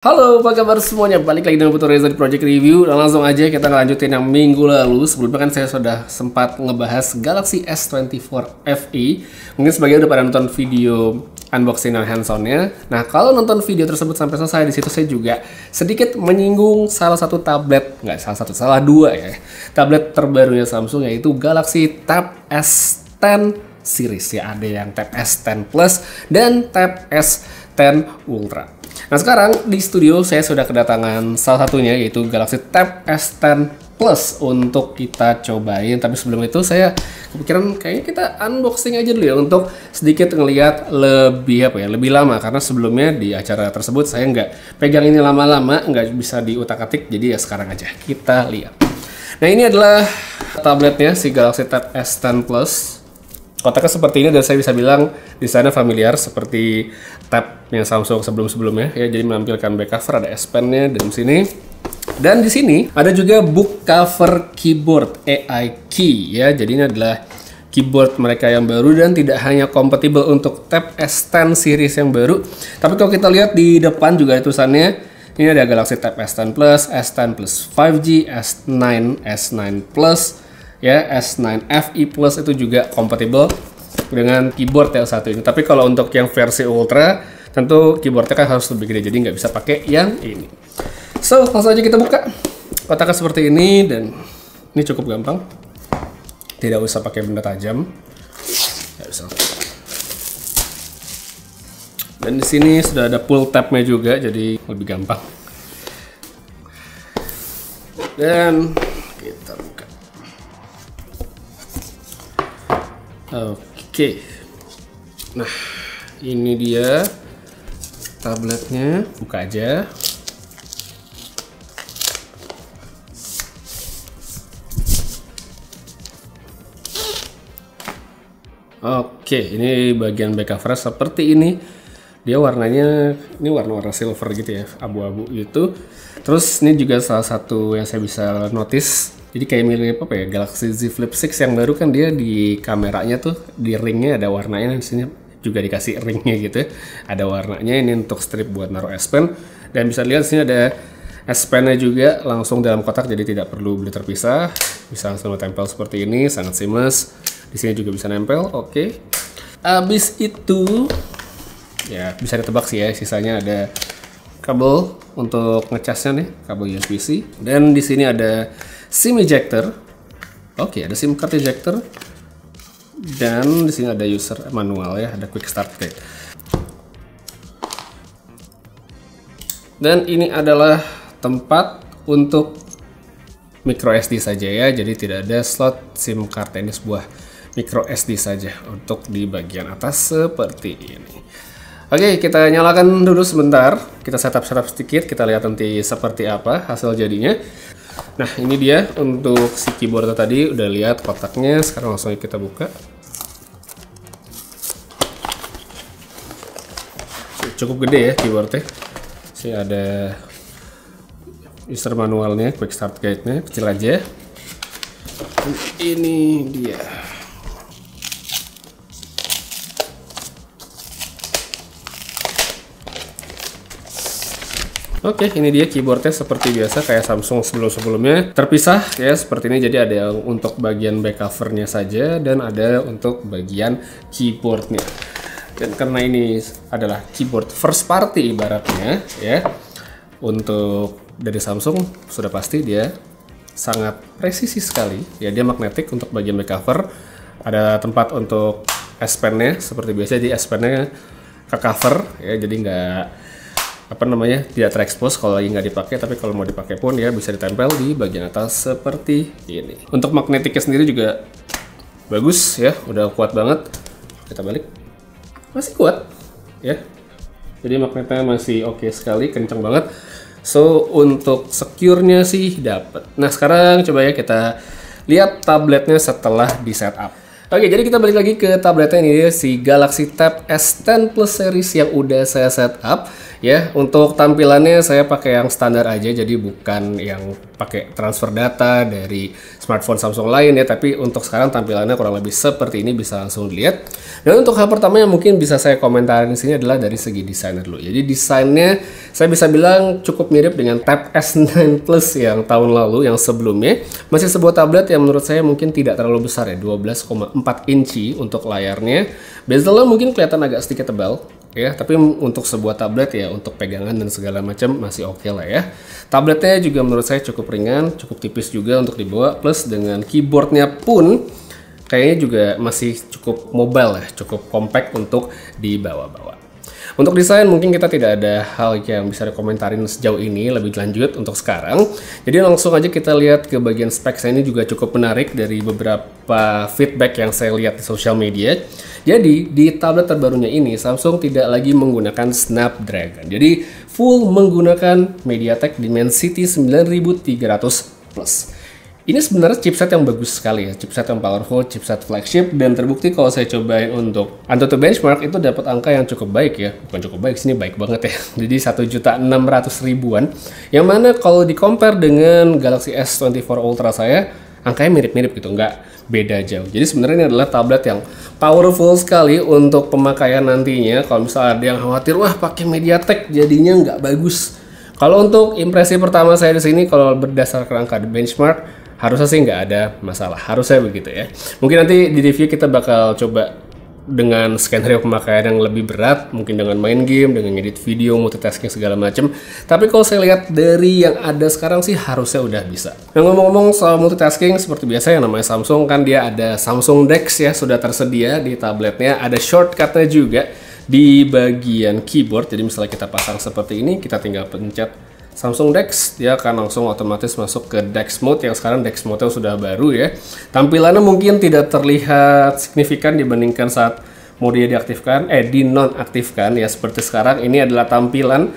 Halo, apa kabar semuanya? Balik lagi dengan Putu Reza di Project Review. Dan langsung aja kita ngelanjutin yang minggu lalu. Sebelumnya kan saya sudah sempat ngebahas Galaxy S24 FE. Mungkin sebagian udah pada nonton video unboxing dan hands-on-nya. Nah, kalau nonton video tersebut sampai selesai, di situ saya juga sedikit menyinggung salah satu tablet, salah dua ya, tablet terbarunya Samsung, yaitu Galaxy Tab S10 series ya. Ada yang Tab S10 Plus dan Tab S10 Ultra. Nah, sekarang di studio saya sudah kedatangan salah satunya, yaitu Galaxy Tab S10 Plus untuk kita cobain. Tapi sebelum itu saya kepikiran kayaknya kita unboxing aja dulu ya, untuk sedikit ngelihat lebih lama, karena sebelumnya di acara tersebut saya nggak pegang ini lama-lama, nggak bisa diutak-atik. Jadi ya sekarang aja kita lihat. Nah, ini adalah tabletnya, si Galaxy Tab S10 Plus. Kotaknya seperti ini dan saya bisa bilang desainnya familiar seperti tabnya Samsung sebelum-sebelumnya ya. Jadi menampilkan back cover, ada S Pen-nya dan sini. Dan di sini ada juga book cover keyboard AI Key ya. Jadi ini adalah keyboard mereka yang baru dan tidak hanya kompatibel untuk Tab S10 series yang baru, tapi kalau kita lihat di depan juga tulisannya. Ini ada Galaxy Tab S10 Plus, S10 Plus 5G, S9, S9 Plus ya, S9 FE Plus itu juga kompatibel dengan keyboard yang satu ini. Tapi kalau untuk yang versi Ultra, tentu keyboardnya kan harus lebih gede, jadi nggak bisa pakai yang ini. So, langsung aja kita buka. Kotaknya seperti ini dan ini cukup gampang. Tidak usah pakai benda tajam. Nggak usah. Dan di sini sudah ada pull tabnya juga, jadi lebih gampang. Dan kita buka. Oke, nah ini dia tabletnya, buka aja. Oke, ini bagian back cover seperti ini. Dia warnanya, ini warna-warna silver gitu ya, abu-abu gitu. Terus ini juga salah satu yang saya bisa notice. Jadi kayak mirip apa ya, Galaxy Z Flip 6 yang baru kan, dia di kameranya tuh, di ringnya ada warnanya, di sini juga dikasih ringnya gitu ya. Ada warnanya, ini untuk strip buat naruh S Pen. Dan bisa lihat sini ada S Pen-nya juga langsung dalam kotak, jadi tidak perlu beli terpisah. Bisa langsung tempel seperti ini, sangat seamless. Di sini juga bisa nempel, oke. Abis itu, ya bisa ditebak sih ya, sisanya ada kabel untuk ngecasnya nih, kabel USB-C. Dan di sini ada SIM ejector. Oke, ada SIM card ejector. Dan di sini ada user manual ya, ada quick start guide. Dan ini adalah tempat untuk micro SD saja ya, jadi tidak ada slot SIM card, ini sebuah micro SD saja untuk di bagian atas seperti ini. Oke, kita nyalakan dulu sebentar, kita setup sedikit, kita lihat nanti seperti apa hasil jadinya. Nah, ini dia untuk si keyboard tadi, udah lihat kotaknya, sekarang langsung kita buka. Cukup gede ya keyboardnya. Sini ada user manualnya, quick start guide-nya, kecil aja. Dan ini dia. Oke, ini dia keyboardnya seperti biasa kayak Samsung sebelum-sebelumnya. Terpisah ya seperti ini, jadi ada yang untuk bagian back covernya saja dan ada untuk bagian keyboardnya. Dan karena ini adalah keyboard first party ibaratnya ya, untuk dari Samsung sudah pasti dia sangat presisi sekali ya. Dia magnetik untuk bagian back cover, ada tempat untuk S Pen-nya seperti biasa, di S Pen-nya ke cover ya, jadi nggak tidak terekspos kalau lagi nggak dipakai, tapi kalau mau dipakai pun ya bisa ditempel di bagian atas seperti ini. Untuk magnetiknya sendiri juga bagus ya, udah kuat banget. Kita balik, masih kuat ya, jadi magnetnya masih oke sekali, kenceng banget. So untuk secure-nya sih dapat. Nah, sekarang coba ya kita lihat tabletnya setelah di setup. Oke, jadi kita balik lagi ke tabletnya, ini dia si Galaxy Tab S10 Plus series yang udah saya setup ya. Untuk tampilannya saya pakai yang standar aja, jadi bukan yang pakai transfer data dari smartphone Samsung lain ya, tapi untuk sekarang tampilannya kurang lebih seperti ini, bisa langsung dilihat. Dan untuk hal pertama yang mungkin bisa saya komentarin di sini adalah dari segi desainnya dulu. Jadi desainnya saya bisa bilang cukup mirip dengan Tab S9 Plus yang tahun lalu, yang sebelumnya. Masih sebuah tablet yang menurut saya mungkin tidak terlalu besar ya, 12,4 inci untuk layarnya. Bezelnya mungkin kelihatan agak sedikit tebal ya, tapi untuk sebuah tablet ya, untuk pegangan dan segala macam masih oke lah ya. Tabletnya juga menurut saya cukup ringan, cukup tipis juga untuk dibawa, plus dengan keyboardnya pun kayaknya juga masih cukup mobile ya, cukup compact untuk dibawa-bawa. Untuk desain mungkin kita tidak ada hal yang bisa dikomentarin sejauh ini lebih lanjut untuk sekarang. Jadi langsung aja kita lihat ke bagian specs. Ini juga cukup menarik dari beberapa feedback yang saya lihat di sosial media. Jadi di tablet terbarunya ini Samsung tidak lagi menggunakan Snapdragon. Jadi full menggunakan MediaTek Dimensity 9300 Plus. Ini sebenarnya chipset yang bagus sekali ya, chipset yang powerful, chipset flagship, dan terbukti kalau saya cobain untuk AnTuTu benchmark itu dapat angka yang cukup baik ya, bukan cukup baik, sini baik banget ya. Jadi 1.600.000-an, yang mana kalau di compare dengan Galaxy S24 Ultra saya, angkanya mirip-mirip gitu, nggak beda jauh. Jadi sebenarnya ini adalah tablet yang powerful sekali untuk pemakaian nantinya. Kalau misalnya ada yang khawatir, wah pakai MediaTek jadinya nggak bagus. Kalau untuk impresi pertama saya di sini, kalau berdasarkan angka di benchmark, harusnya sih nggak ada masalah, harusnya begitu ya. Mungkin nanti di review kita bakal coba dengan skenario pemakaian yang lebih berat, mungkin dengan main game, dengan edit video, multitasking segala macam. Tapi kalau saya lihat dari yang ada sekarang sih harusnya udah bisa. Nah, ngomong-ngomong soal multitasking, seperti biasa yang namanya Samsung kan dia ada Samsung Dex ya, sudah tersedia di tabletnya, ada shortcutnya juga di bagian keyboard. Jadi misalnya kita pasang seperti ini, kita tinggal pencet Samsung Dex, dia akan langsung otomatis masuk ke Dex Mode, yang sekarang Dex Mode sudah baru ya. Tampilannya mungkin tidak terlihat signifikan dibandingkan saat mode diaktifkan, dinonaktifkan ya, seperti sekarang. Ini adalah tampilan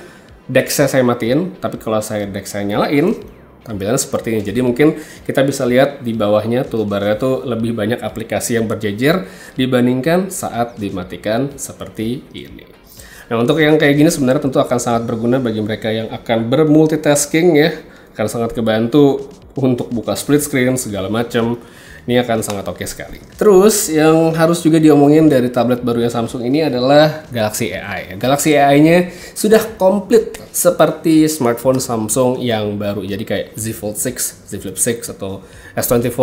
Dex-nya saya matiin, tapi kalau saya Dex saya nyalain, tampilannya seperti ini. Jadi mungkin kita bisa lihat di bawahnya toolbar-nya tuh lebih banyak aplikasi yang berjejer dibandingkan saat dimatikan seperti ini. Nah, untuk yang kayak gini sebenarnya tentu akan sangat berguna bagi mereka yang akan bermultitasking ya, akan sangat kebantu untuk buka split screen segala macam. Ini akan sangat oke sekali. Terus yang harus juga diomongin dari tablet barunya Samsung ini adalah Galaxy AI. Galaxy AI-nya sudah komplit seperti smartphone Samsung yang baru. Jadi kayak Z Fold 6, Z Flip 6 atau S24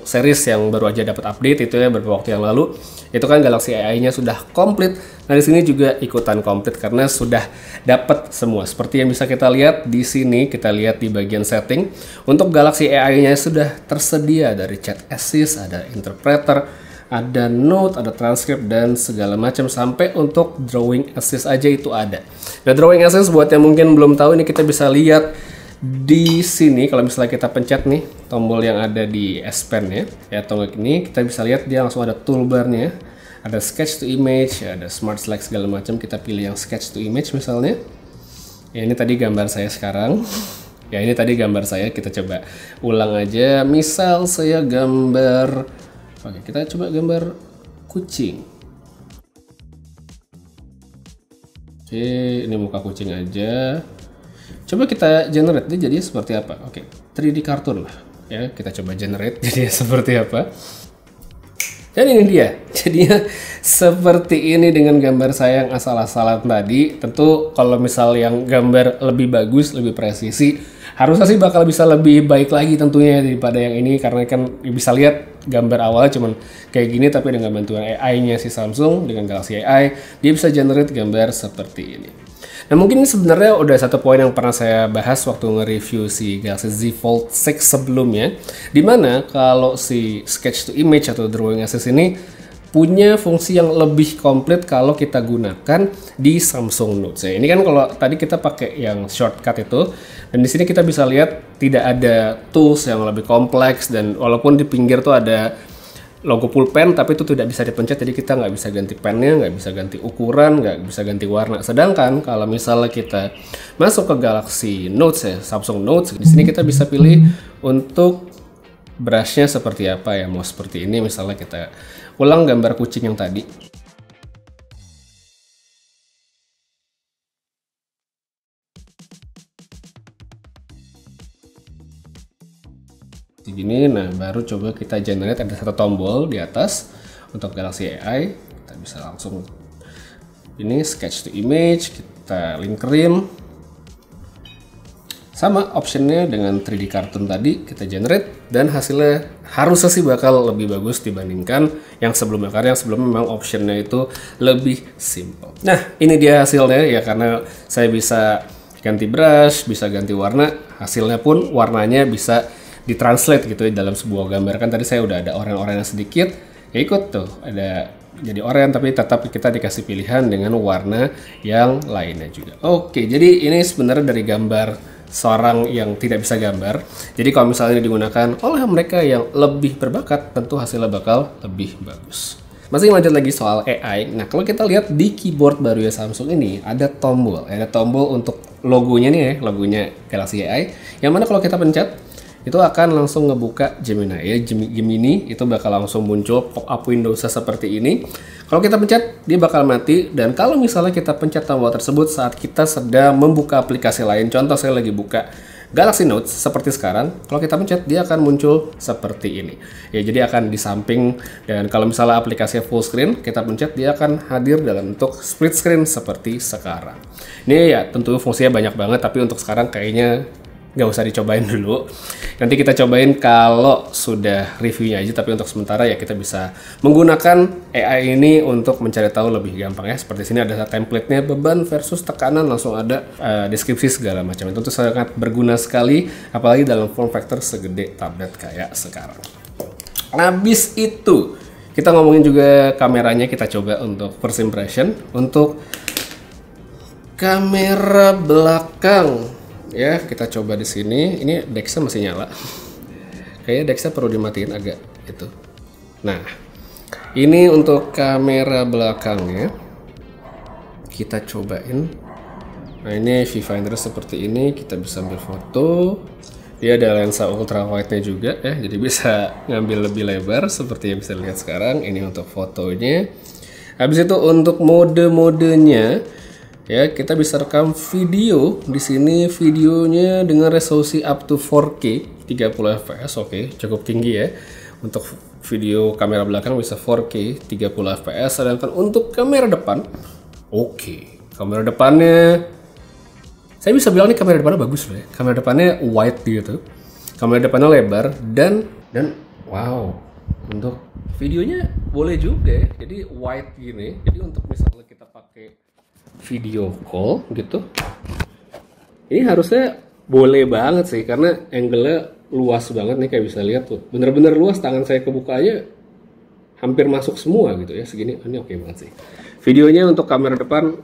series yang baru aja dapat update itu ya beberapa waktu yang lalu. Itu kan Galaxy AI-nya sudah komplit. Nah, di sini juga ikutan komplit karena sudah dapat semua. Seperti yang bisa kita lihat di sini, kita lihat di bagian setting. Untuk Galaxy AI-nya sudah tersedia dari chat assist, ada interpreter, ada note, ada transcript dan segala macam, sampai untuk drawing assist aja itu ada. Nah, drawing assist buat yang mungkin belum tahu, ini kita bisa lihat di sini. Kalau misalnya kita pencet nih tombol yang ada di S Pen ya tombol ini, kita bisa lihat dia langsung ada toolbarnya, ada sketch to image, ada smart select segala macam. Kita pilih yang sketch to image misalnya. Ya, ini tadi gambar saya sekarang. Ya, ini tadi gambar saya, kita coba ulang aja. Misal saya gambar, oke, kita coba gambar kucing. Oke, ini muka kucing aja. Coba kita generate, dia jadinya seperti apa? Oke, 3D kartun lah. Ya, kita coba generate jadinya seperti apa. Dan ini dia, jadinya seperti ini dengan gambar saya yang asal-asalan tadi. Tentu kalau misal yang gambar lebih bagus, lebih presisi, harusnya sih bakal bisa lebih baik lagi tentunya daripada yang ini. Karena kan bisa lihat gambar awalnya cuman kayak gini, tapi dengan bantuan AI-nya si Samsung, dengan Galaxy AI, dia bisa generate gambar seperti ini. Nah, mungkin ini sebenarnya udah satu poin yang pernah saya bahas waktu nge-review si Galaxy Z Fold 6 sebelumnya, dimana kalau si sketch to image atau drawing assist ini punya fungsi yang lebih komplit kalau kita gunakan di Samsung Note. Ini kan kalau tadi kita pakai yang shortcut itu, dan di sini kita bisa lihat tidak ada tools yang lebih kompleks, dan walaupun di pinggir tuh ada logo pulpen, tapi itu tidak bisa dipencet, jadi kita nggak bisa ganti pennya, nggak bisa ganti ukuran, nggak bisa ganti warna. Sedangkan kalau misalnya kita masuk ke Galaxy Note ya, Samsung Note, di sini kita bisa pilih untuk brushnya seperti apa ya, mau seperti ini misalnya, kita ulang gambar kucing yang tadi. Segini. Nah, baru coba kita generate, ada satu tombol di atas untuk Galaxy AI. Kita bisa langsung ini sketch to image, kita linkerin. Sama optionnya dengan 3D cartoon tadi kita generate, dan hasilnya harusnya sih bakal lebih bagus dibandingkan yang sebelumnya, karena yang sebelumnya memang optionnya itu lebih simple. Nah, ini dia hasilnya ya, karena saya bisa ganti brush, bisa ganti warna, hasilnya pun warnanya bisa ditranslate gitu ya dalam sebuah gambar. Kan tadi saya udah ada oranye-oranye sedikit, ya ikut tuh ada jadi oranye, tapi tetap kita dikasih pilihan dengan warna yang lainnya juga. Oke, jadi ini sebenarnya dari gambar seorang yang tidak bisa gambar. Jadi kalau misalnya digunakan oleh mereka yang lebih berbakat, tentu hasilnya bakal lebih bagus. Masih lanjut lagi soal AI. Nah, kalau kita lihat di keyboard baru ya Samsung ini, ada tombol untuk logonya nih ya, logonya Galaxy AI. Yang mana kalau kita pencet, itu akan langsung ngebuka Gemini ya. Gemini itu bakal langsung muncul pop-up Windows seperti ini. Kalau kita pencet, dia bakal mati. Dan kalau misalnya kita pencet tombol tersebut saat kita sedang membuka aplikasi lain, contoh saya lagi buka Galaxy Notes seperti sekarang, kalau kita pencet dia akan muncul seperti ini. Ya, jadi akan di samping, dan kalau misalnya aplikasinya full screen, kita pencet dia akan hadir dalam bentuk split screen seperti sekarang. Ini ya tentu fungsinya banyak banget, tapi untuk sekarang kayaknya nggak usah dicobain dulu. Nanti kita cobain kalau sudah reviewnya aja, tapi untuk sementara ya kita bisa menggunakan AI ini untuk mencari tahu lebih gampang ya. Seperti sini ada template-nya, beban versus tekanan, langsung ada deskripsi segala macam. Itu sangat berguna sekali, apalagi dalam form factor segede tablet kayak sekarang. Habis itu kita ngomongin juga kameranya, kita coba untuk first impression. Untuk kamera belakang ya, kita coba di sini. Ini Dex-nya masih nyala. Kayaknya Dex-nya perlu dimatiin agak gitu. Nah, ini untuk kamera belakangnya. Kita cobain. Nah, ini viewfinder seperti ini, kita bisa ambil foto. Dia ada lensa ultra wide-nya juga ya, jadi bisa ngambil lebih lebar seperti yang bisa lihat sekarang. Ini untuk fotonya. Habis itu untuk mode-modenya, ya, kita bisa rekam video di sini, videonya dengan resolusi up to 4K 30 fps. Oke, cukup tinggi ya. Untuk video kamera belakang bisa 4K 30 fps. Sedangkan untuk kamera depan, kamera depannya saya bisa bilang nih kamera depannya bagus loh ya. Kamera depannya wide gitu. Kamera depannya lebar dan wow, untuk videonya boleh juga ya. Jadi wide gini. Jadi untuk misalnya kita pakai video call gitu, ini harusnya boleh banget sih, karena angle-nya luas banget nih, kayak bisa lihat tuh, bener-bener luas. Tangan saya kebuka aja hampir masuk semua gitu ya, segini. Ini oke banget sih. Videonya untuk kamera depan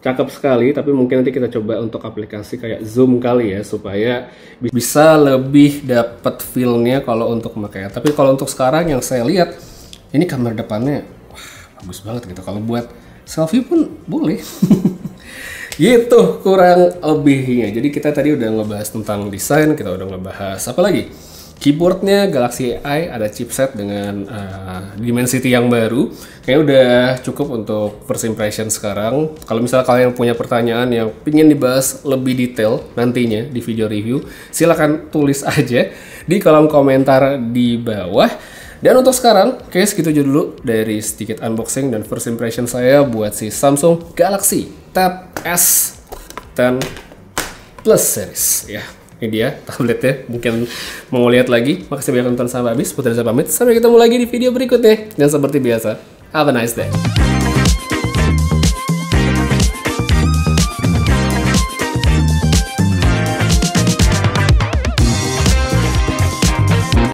cakep sekali, tapi mungkin nanti kita coba untuk aplikasi kayak Zoom kali ya, supaya bisa lebih dapat feel-nya kalau untuk makanya. Tapi kalau untuk sekarang yang saya lihat, ini kamera depannya wah, bagus banget gitu. Kalau buat selfie pun boleh. Gitu kurang lebihnya. Jadi kita tadi udah ngebahas tentang desain, kita udah ngebahas apa lagi? Keyboardnya Galaxy AI ada chipset dengan Dimensity yang baru. Kayaknya udah cukup untuk first impression sekarang. Kalau misalnya kalian punya pertanyaan yang ingin dibahas lebih detail nantinya di video review, silahkan tulis aja di kolom komentar di bawah. Dan untuk sekarang, kayak segitu aja dulu dari sedikit unboxing dan first impression saya buat si Samsung Galaxy Tab S10 Plus series ya. Ini dia tabletnya, mungkin mau lihat lagi. Makasih banyak nonton sampai habis. Putri saya pamit, sampai ketemu lagi di video berikutnya. Dan seperti biasa, have a nice day.